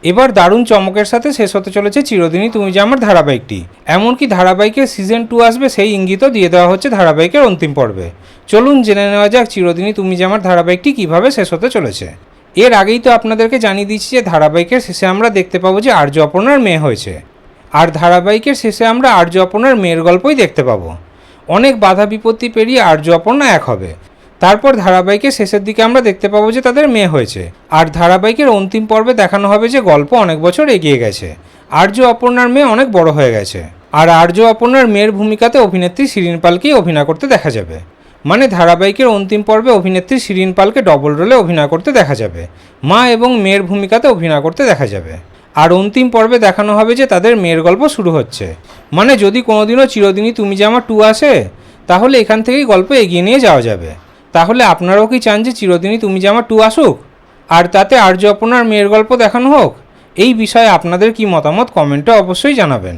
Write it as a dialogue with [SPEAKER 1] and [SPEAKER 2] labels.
[SPEAKER 1] এবার দারুণ চমকের সাথে শেষ হতে চলেছে চিরদিনই তুমি যে আমার ধারাবাহিকটি। এমনকি ধারাবাহিকের সিজন 2 আসবে সেই ইঙ্গিতও দিয়ে দেওয়া হচ্ছে ধারাবাহিকের অন্তিম পর্বে। চলুন জেনে নেওয়া যাক চিরদিনই তুমি যে আমার ধারাবাহিকটি কীভাবে শেষ হতে চলেছে। এর আগেই তো আপনাদেরকে জানিয়ে দিচ্ছি যে ধারাবাহিকের শেষে আমরা দেখতে পাবো যে আর্য অপর্ণার মেয়ে হয়েছে, আর ধারাবাহিকের শেষে আমরা আর্য অপর্ণার মেয়ের গল্পই দেখতে পাবো। অনেক বাধা বিপত্তি পেরিয়ে আর্য অপর্ণা এক হবে। তারপর ধারাবাহিকের শেষের দিকে আমরা দেখতে পাবো যে তাদের মেয়ে হয়েছে, আর ধারাবাহিকের অন্তিম পর্বে দেখানো হবে যে গল্প অনেক বছর এগিয়ে গেছে, আর্য অপর্ণার মেয়ে অনেক বড় হয়ে গেছে, আর আর্য অপর্ণার মেয়ের ভূমিকাতে অভিনেত্রী শিরিন পালকেই অভিনয় করতে দেখা যাবে। মানে ধারাবাহিকের অন্তিম পর্বে অভিনেত্রী শিরিন পালকে ডবল রোলে অভিনয় করতে দেখা যাবে, মা এবং মেয়ের ভূমিকাতে অভিনয় করতে দেখা যাবে। আর অন্তিম পর্বে দেখানো হবে যে তাদের মেয়ের গল্প শুরু হচ্ছে। মানে যদি কোনোদিনও চিরদিনই তুমি যে আমার 2 আসে, তাহলে এখান থেকেই গল্প এগিয়ে নিয়ে যাওয়া যাবে। তাহলে আপনারাও কি চান যে চিরদিনই তুমি যে আমার 2 আসুক, আর তাতে আর্য অপর্ণার মেয়ের গল্প দেখানো হোক? এই বিষয়ে আপনাদের কি মতামত কমেন্টে অবশ্যই জানাবেন।